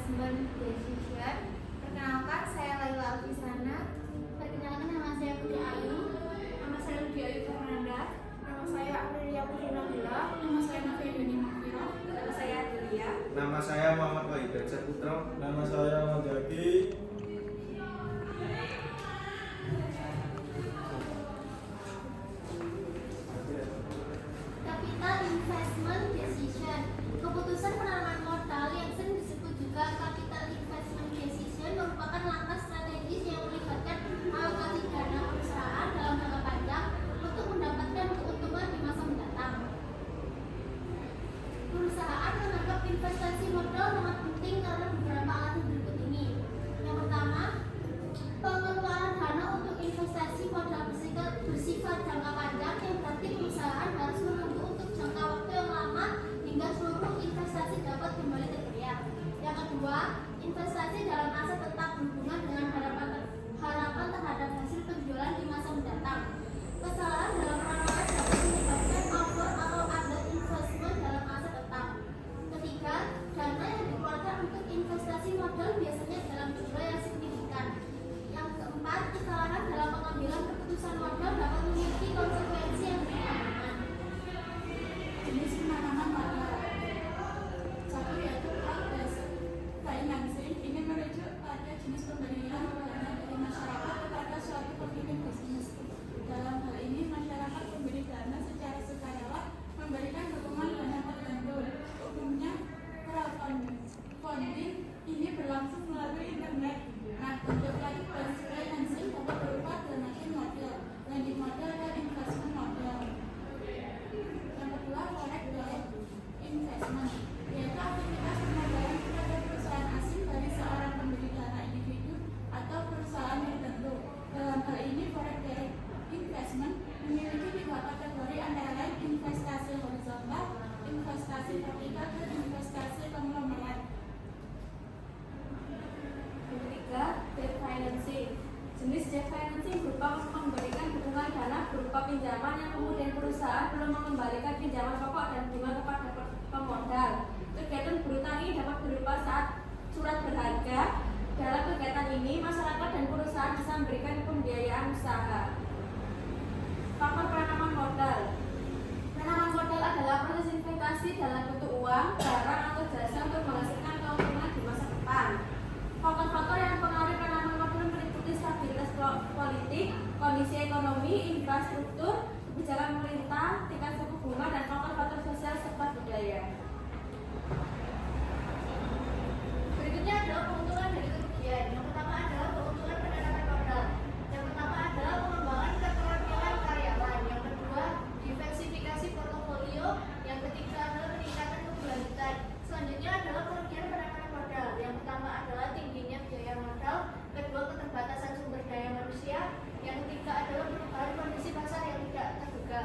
investment decision. Perkenalkan, saya Laila Alfisana. Perkenalkan, nama saya Putri Ayu. Nama saya Ludi Ayu Fernanda. Nama saya Amelia Putri Nabila. Nama saya Nafia Yuni Mafiro. Nama saya Adelia. Nama saya Muhammad Wahid Saputra. Nama saya Ahmad Yaki. Capital Investment Decision. Keputusan penanaman modal yang sering disebut juga Capital Investment Decision merupakan langkah strategis yang melibatkan alokasi dana perusahaan dalam jangka panjang untuk mendapatkan keuntungan di masa mendatang. Perusahaan menganggap investasi modal sangat penting karena beberapa alasan berikut ini. Yang pertama, pengeluaran dana untuk investasi modal bersifat jangka panjang, yang berarti perusahaan harus menunggu untuk jangka waktu yang lama hingga seluruh investasi dapat kembali terbayar. Yang kedua, investasi dalam aset tetap berhubungan dengan harapan terhadap hasil penjualan di masa mendatang. Kesalahan dalam penanaman dapat menyebabkan over atau under investment dalam aset tetap. Ketiga, dana yang dikeluarkan untuk investasi modal biasanya dalam jumlah yang signifikan. Yang keempat, kesalahan dalam pengambilan keputusan modal dapat memiliki konsekuensi yang berkepanjangan. Jenis penanaman modal. Satu yaitu asset financing. Ini merujuk pada jenis pemberian dana dari masyarakat kepada suatu pemilik bisnis. Dalam hal ini, masyarakat memberi dana secara sukarela memberikan dukungan dana tertentu. Umumnya crowdfunding ini berlangsung melalui internet. Nah, bentuk lain financing dapat berupa donasi modal, lending modal, dan investment modal. Yang kedua, forex direct investment, yaitu aktivitas pemodalان kepada perusahaan asing dari seorang pemberi dana individu atau perusahaan tertentu. Dalam hal ini, forex direct investment memiliki tiga kategori, antara lain investasi horizontal, investasi vertikal, dan investasi konglomerat. Yang ketiga, debt financing. Jenis debt financing berupa memberikan dukungan dana berupa pinjaman yang kemudian perusahaan belum mengembalikan pinjaman pokok dan bunga kepada pemodal. Kegiatan berutang ini dapat berupa saat surat berharga. Dalam kegiatan ini, masyarakat dan perusahaan bisa memberikan pembiayaan usaha. Faktor penanaman modal. Penanaman modal adalah proses investasi dalam bentuk uang, barang, atau jasa untuk menghasilkan keuntungan di masa depan. Faktor-faktor yang mempengaruhi penanaman modal meliputi stabilitas politik, kondisi ekonomi, infrastruktur, kebijakan pemerintah, tingkat suku bunga, dan faktor-faktor sosial serta budaya. Berikutnya adalah keuntungan dari kerugian. Yang pertama adalah keuntungan penanaman modal. Yang pertama adalah pengembangan keterampilan karyawan. Yang kedua, diversifikasi portofolio. Yang ketiga adalah peningkatan keberlanjutan. Selanjutnya adalah kerugian penanaman modal. Yang pertama adalah tingginya biaya modal. Kedua, keterbatasan sumber daya manusia. Yang ketiga adalah perubahan kondisi pasar yang tidak terduga.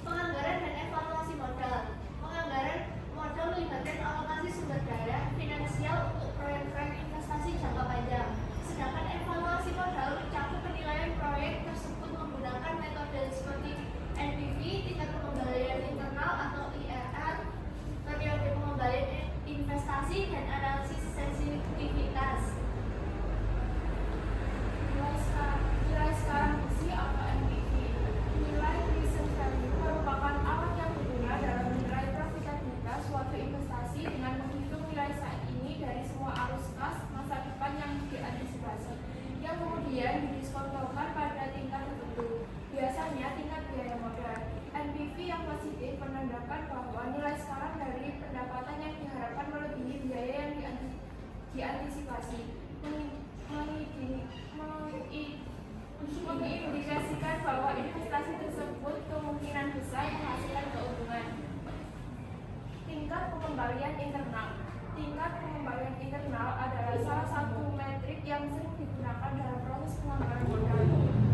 Penganggaran dan evaluasi modal. Penganggaran modal melibatkan alokasi sumber daya finansial untuk proyek-proyek investasi jangka panjang. Sedangkan evaluasi modal mencakup penilaian proyek tersebut menggunakan metode seperti NPV, tingkat pengembalian internal atau IRR, periode pengembalian investasi, dan analisis sensitivitas. Nilai sekarang besi atau NPV. Nilai present value merupakan alat yang berguna dalam menilai profitabilitas suatu investasi dengan menghitung nilai saat ini dari semua arus kas masa depan yang diantisipasi, yang kemudian didiskontokan pada tingkat tertentu, biasanya tingkat biaya modal. NPV yang positif menandakan bahwa nilai sekarang dari pendapatan yang diharapkan melebihi biaya yang diantisipasi, mengindikasikan bahwa investasi tersebut kemungkinan besar menghasilkan keuntungan. Tingkat pengembalian internal. Tingkat pengembalian internal adalah salah satu metrik yang sering digunakan dalam proses penganggaran modal.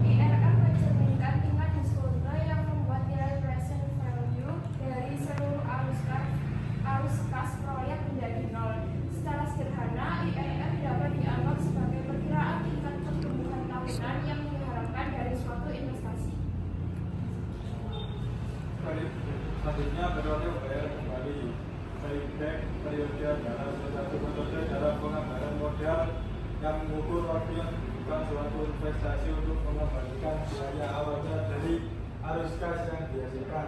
IRR mencerminkan tingkat diskonto yang membuat nilai present value dari seluruh arus kas proyek menjadi nol. Secara sederhana, IRR dapat dianggap sebagai perkiraan tingkat pertumbuhan tahunan yang diharapkan dari suatu investasi. Selanjutnya periode bayar kembali. payback periode adalah salah satu metode dalam penganggaran modal yang mengukur waktu yang dibutuhkan suatu investasi untuk mengembalikan biaya awalnya dari arus kas yang dihasilkan.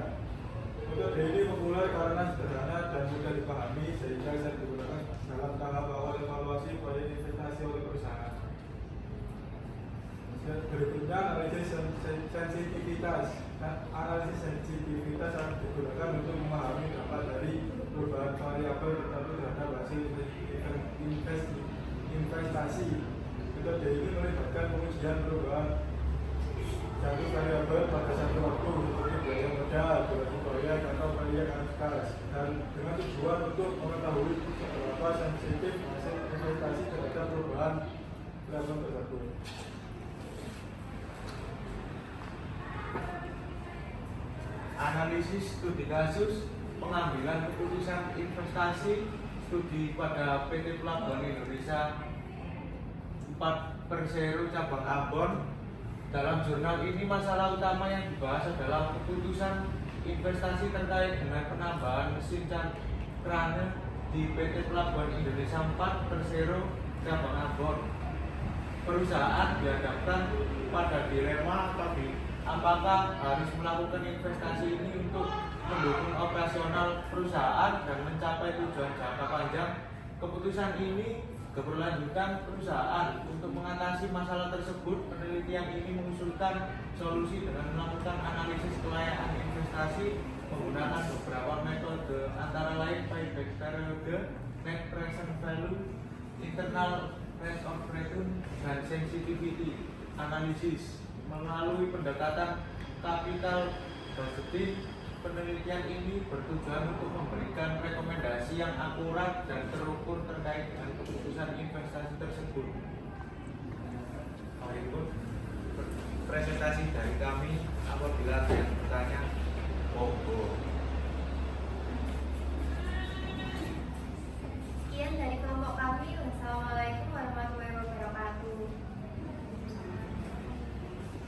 Metode ini populer karena sederhana dan mudah dipahami sehingga bisa digunakan dalam tahap awal evaluasi proyek investasi oleh perusahaan. Berikutnya analisis sensitivitas. Analisis sensitivitas akan digunakan untuk memahami dampak dari perubahan variabel tertentu terhadap hasil investasi. Metode ini melibatkan pengujian perubahan satu variabel pada satu waktu seperti biaya modal, durasi proyek atau proyek kas, dan dengan tujuan untuk mengetahui seberapa sensitif hasil investasi terhadap perubahan variabel tersebut. Analisis studi kasus, pengambilan keputusan investasi, studi pada PT Pelabuhan Indonesia 4 Persero cabang Ambon. Dalam jurnal ini masalah utama yang dibahas adalah keputusan investasi terkait dengan penambahan mesin crane di PT Pelabuhan Indonesia 4 Persero cabang Ambon. Perusahaan dihadapkan pada dilema apakah harus melakukan investasi ini untuk mendukung operasional perusahaan dan mencapai tujuan jangka panjang. Keputusan ini keberlanjutan perusahaan. Untuk mengatasi masalah tersebut, penelitian ini mengusulkan solusi dengan melakukan analisis kelayakan investasi menggunakan beberapa metode antara lain payback period, net present value, internal rate of return, dan sensitivity analysis. Melalui pendekatan capital budgeting, penelitian ini bertujuan untuk memberikan rekomendasi yang akurat dan terukur terkait dengan keputusan investasi tersebut. Baiklah, presentasi dari kami. Apabila ada yang bertanya, monggo.